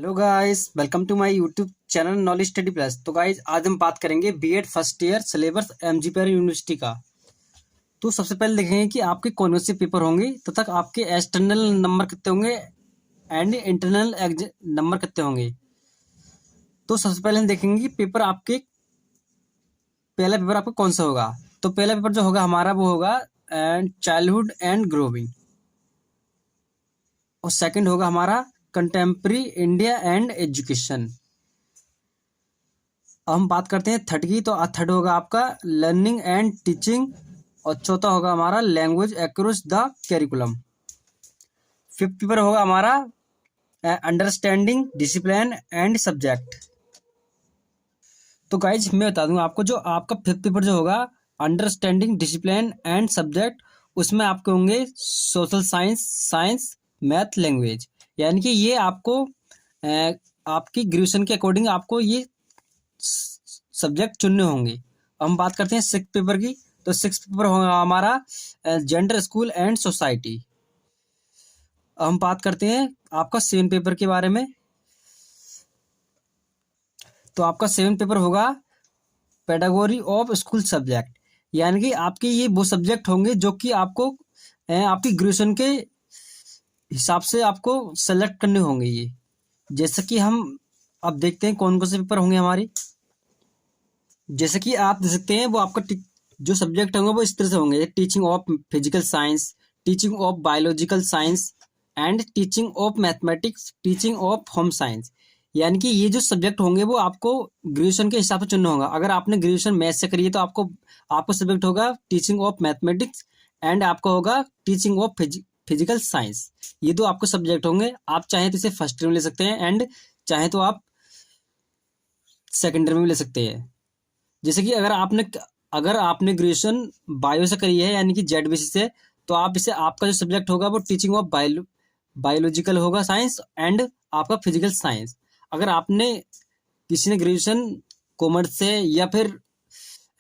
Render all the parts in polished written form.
Hello guys, welcome to my YouTube channel knowledge study plus. तो guys, आज हम बात करेंगे BEd first year syllabus MGPR university का। तो सबसे पहले देखेंगे कि आपके कौन से पेपर होंगे, तब तक आपके एक्सटर्नल नंबर कितने होंगे एंड इंटरनल नंबर कितने होंगे। तो सबसे पहले हम देखेंगे कि पेपर आपके पहला पेपर आपका कौन सा होगा। तो पहला पेपर जो होगा हमारा वो होगा चाइल्डहुड एंड ग्रोविंग, और सेकंड होगा हमारा कंटेम्प्रेरी इंडिया एंड एजुकेशन। अब हम बात करते हैं थर्ड की। तो थर्ड होगा आपका लर्निंग एंड टीचिंग, और चौथा होगा हमारा language across the curriculum. Fifth paper होगा हमारा अंडरस्टैंडिंग डिसिप्लिन एंड सब्जेक्ट। तो गाइज मैं बता दूं आपको, जो आपका फिफ्थ पेपर जो होगा अंडरस्टैंडिंग डिसिप्लिन एंड सब्जेक्ट, उसमें आपके होंगे social science, science, math, language. यानी कि ये आपको आपकी ग्रेजुएशन के अकॉर्डिंग आपको ये सब्जेक्ट चुनने होंगे। हम बात करते हैं सिक्स पेपर की। तो सिक्स पेपर होगा हमारा जेंडर, स्कूल एंड सोसाइटी। हम बात करते हैं आपका सेवन पेपर के बारे में। तो आपका सेवन पेपर होगा पेडागोजी ऑफ स्कूल सब्जेक्ट। यानी कि आपके ये वो सब्जेक्ट होंगे जो कि आपको आपकी ग्रेजुएशन के हिसाब से आपको सेलेक्ट करने होंगे ये। जैसे कि हम अब देखते हैं कौन कौन से पेपर होंगे हमारे। जैसे कि आप देख सकते हैं वो आपका जो सब्जेक्ट होंगे वो इस तरह से होंगे: teaching of physical science, teaching of biological science and teaching of mathematics, teaching of home science. यानी कि ये जो सब्जेक्ट होंगे वो आपको ग्रेजुएशन के हिसाब से चुनना होगा। अगर आपने ग्रेजुएशन मैथ से करी है तो आपको आपको सब्जेक्ट होगा टीचिंग ऑफ मैथमेटिक्स, एंड आपका होगा टीचिंग ऑफ फिजिकल साइंस। ये दो आपको सब्जेक्ट होंगे। आप चाहें तो इसे फर्स्ट ईयर में ले सकते हैं, एंड चाहे तो आप सेकेंड ईयर में भी ले सकते हैं। जैसे कि अगर आपने ग्रेजुएशन बायो से करी है, यानी कि जेड बेसिस से, तो आप इसे आपका जो सब्जेक्ट होगा वो टीचिंग ऑफ बायोलॉजिकल होगा साइंस, एंड आपका फिजिकल साइंस। अगर आपने किसी ने ग्रेजुएशन कॉमर्स से या फिर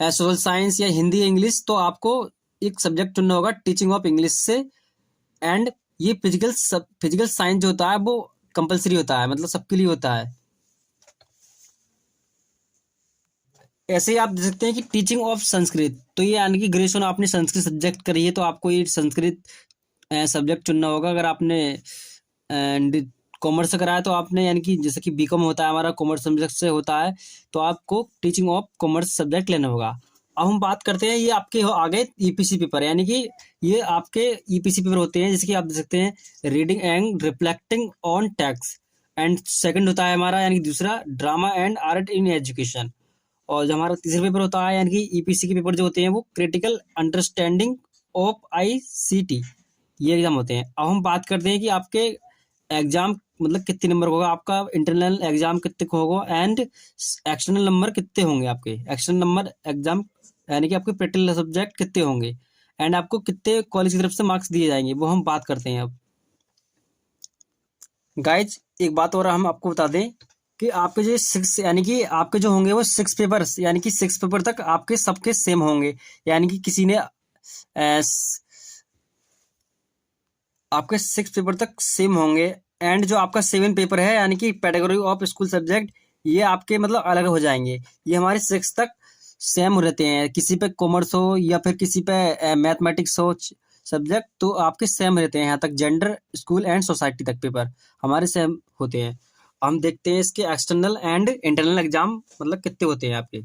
सोशल साइंस या हिंदी इंग्लिश, तो आपको एक सब्जेक्ट चुनना होगा टीचिंग ऑफ इंग्लिश से। एंड ये फिजिकल साइंस जो होता है वो कंपलसरी होता है, मतलब सबके लिए होता है। ऐसे ही आप देख सकते हैं कि टीचिंग ऑफ संस्कृत, तो ये यानी कि ग्रेजुएशन आपने संस्कृत सब्जेक्ट करी है तो आपको ये संस्कृत सब्जेक्ट चुनना होगा। अगर आपने कॉमर्स से कराया तो आपने, यानी कि जैसे कि बीकॉम होता है हमारा, कॉमर्स सब्जेक्ट से होता है, तो आपको टीचिंग ऑफ कॉमर्स सब्जेक्ट लेना होगा। अब हम बात करते हैं, ये आपके आ गए ईपीसी पेपर। यानी कि ये आपके ईपीसी पेपर होते हैं, जैसे कि आप देख सकते हैं reading and reflecting on text, and second होता है हमारा, यानी कि दूसरा drama and art in education. और जो हमारा तीसरा पेपर होता है, यानी कि ईपीसी के पेपर जो होते हैं वो क्रिटिकल अंडरस्टैंडिंग ऑफ आईसीटी, ये एग्जाम होते हैं। अब हम बात करते हैं कि आपके एग्जाम मतलब कितने नंबर का होगा, आपका इंटरनल एग्जाम कितने का होगा, एंड एक्सटर्नल नंबर कितने होंगे आपके। एक्सटर्नल नंबर एग्जाम यानी कि आपके प्रैक्टिकल सब्जेक्ट कितने होंगे, एंड आपको कितने कॉलेज की तरफ से मार्क्स दिए जाएंगे, वो हम बात करते हैं अब। गाइज एक बात और हम आपको बता दें कि आपके जो सिक्स, यानी कि आपके जो होंगे वो सिक्स पेपर्स, यानी कि सिक्स पेपर तक आपके सबके सेम होंगे। यानी कि किसी ने आपके सिक्स पेपर तक सेम होंगे। एंड जो आपका सेवन पेपर है, यानी कि कैटेगरी ऑफ स्कूल सब्जेक्ट, ये आपके मतलब अलग हो जाएंगे। ये हमारे सिक्स तक सेम रहते हैं। किसी पे कॉमर्स हो या फिर किसी पे मैथमेटिक्स हो सब्जेक्ट, तो आपके सेम रहते हैं। यहाँ तक जेंडर, स्कूल एंड सोसाइटी तक पेपर हमारे सेम होते हैं। हम देखते हैं इसके एक्सटर्नल एंड इंटरनल एग्जाम मतलब कितने होते हैं आपके।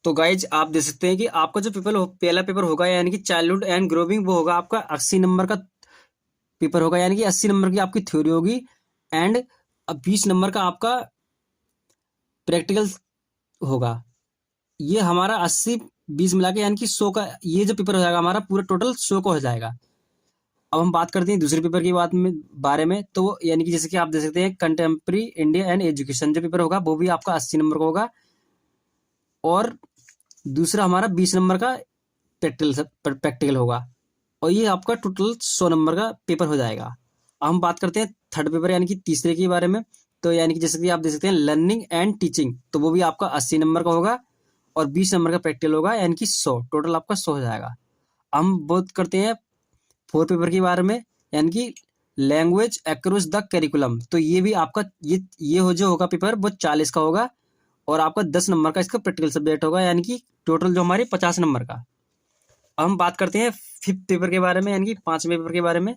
तो गाइज आप देख सकते हैं कि आपका जो पहला पेपर होगा, यानी कि चाइल्डहुड एंड ग्रोविंग, वो होगा आपका 80 नंबर का पेपर होगा। यानी कि 80 नंबर की आपकी थ्योरी होगी, एंड 20 नंबर का आपका प्रैक्टिकल होगा। ये हमारा 80-20 मिला के यानी कि 100 का ये जो पेपर हो जाएगा हमारा, पूरा टोटल 100 का हो जाएगा। अब हम बात करते हैं दूसरे पेपर की बारे में। तो यानी कि जैसे कि आप देख सकते हैं कंटेम्प्रेरी इंडिया एंड एजुकेशन जो पेपर होगा वो भी आपका 80 नंबर का होगा, और दूसरा हमारा 20 नंबर का प्रैक्टिकल होगा, और ये आपका टोटल 100 नंबर का पेपर हो जाएगा। अब हम बात करते हैं थर्ड पेपर यानी कि तीसरे के बारे में। तो यानी कि जैसे कि आप देख सकते हैं लर्निंग एंड टीचिंग, तो वो भी आपका 80 नंबर का होगा, और 20 नंबर का प्रैक्टिकल होगा, यानी कि 100, टोटल आपका 100 हो जाएगा। हम बात करते हैं फोर्थ पेपर के बारे में, यानी कि लैंग्वेज अक्रॉस द करिकुलम, तो ये भी आपका ये हो जो होगा पेपर वो 40 का होगा और आपका 10 नंबर का इसका प्रैक्टिकल सब्जेक्ट होगा, यानी कि टोटल जो हमारे 50 नंबर का। अब हम बात करते हैं फिफ्थ पेपर के बारे में, यानी कि 5वें पेपर के बारे में।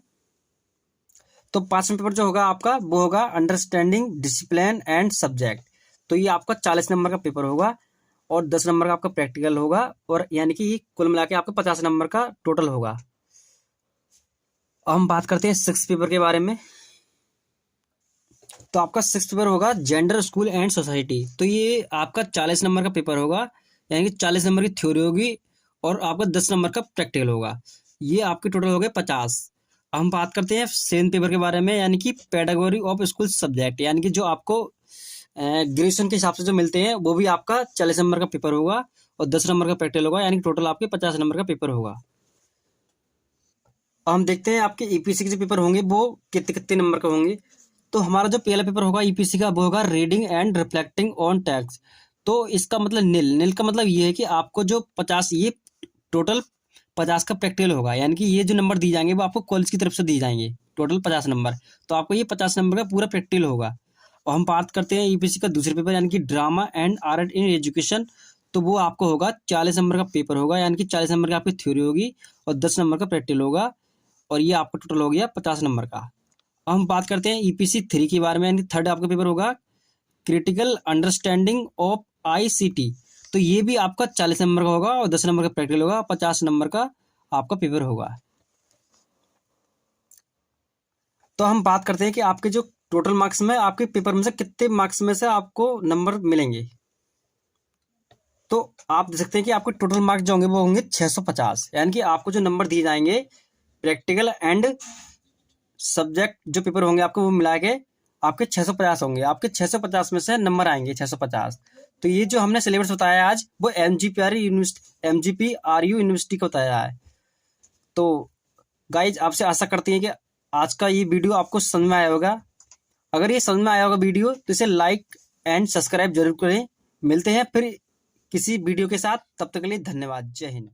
तो 5वां पेपर जो होगा आपका वो होगा अंडरस्टैंडिंग डिसिप्लिन एंड सब्जेक्ट। तो ये आपका 40 नंबर का पेपर होगा और 10 नंबर का आपका प्रैक्टिकल होगा, और यानी कि ये कुल मिला के आपका 50 नंबर का टोटल होगा। अब हम बात करते हैं 6 पेपर के बारे में। तो आपका 6 पेपर होगा जेंडर, स्कूल एंड सोसाइटी। तो ये आपका 40 नंबर का पेपर होगा, यानी कि 40 नंबर की थ्योरी होगी और आपका 10 नंबर का प्रैक्टिकल होगा। ये आपके टोटल हो गए 50। अब हम बात करते हैं 7 पेपर के बारे में, यानी कि पेडागोजी ऑफ स्कूल सब्जेक्ट, यानी कि जो आपको ग्रेजुएशन के हिसाब से जो मिलते हैं वो भी आपका 40 नंबर का पेपर होगा और 10 नंबर का प्रैक्टिकल होगा, यानी कि टोटल आपके 50 नंबर का पेपर होगा। अब हम देखते हैं आपके ईपीसी के जो पेपर होंगे वो कितने कितने नंबर का होंगे। तो हमारा जो पहला पेपर होगा ईपीसी का वो होगा reading and reflecting on text. तो इसका मतलब नील नील का मतलब ये है कि आपको जो 50 ये टोटल 50 का प्रैक्टिकल होगा, यानी कि ये जो नंबर दिए जाएंगे वो आपको कॉलेज की तरफ से दिए जाएंगे, टोटल 50 नंबर। तो आपको ये 50 नंबर का पूरा प्रैक्टिकल होगा। और हम बात करते हैं ईपीसी का दूसरे पेपर, यानी कि drama and art in education. तो वो आपको होगा 40 नंबर का पेपर होगा, यानी कि 40 नंबर की आपकी थ्योरी होगी और 10 नंबर का प्रैक्टिकल होगा, और ये आपका टोटल हो गया 50 नंबर का। अब हम बात करते हैं ईपीसी 3 के बारे में, यानी थर्ड आपका पेपर होगा क्रिटिकल अंडरस्टैंडिंग ऑफ आईसीटी। तो ये भी आपका 40 नंबर का होगा और 10 नंबर का प्रैक्टिकल होगा, 50 नंबर का आपका पेपर होगा। तो हम बात करते हैं कि आपके जो टोटल मार्क्स में आपके पेपर में से कितने मार्क्स में से आपको नंबर मिलेंगे। तो आप देख सकते हैं कि आपके टोटल मार्क्स जो होंगे वो होंगे 650, यानी कि आपको जो नंबर दिए जाएंगे प्रैक्टिकल एंड सब्जेक्ट जो पेपर होंगे आपको वो मिला के आपके 650 होंगे। आपके 650 में से नंबर आएंगे 650। तो ये जो हमने सिलेबस बताया आज वो एमजीपीआरयू यूनिवर्सिटी का बताया है। तो गाइज आपसे आशा करती हैं कि आज का ये वीडियो आपको समझ में आया होगा। अगर ये समझ में आया होगा वीडियो तो इसे लाइक एंड सब्सक्राइब जरूर करें। मिलते हैं फिर किसी वीडियो के साथ, तब तक के लिए धन्यवाद। जय हिंद।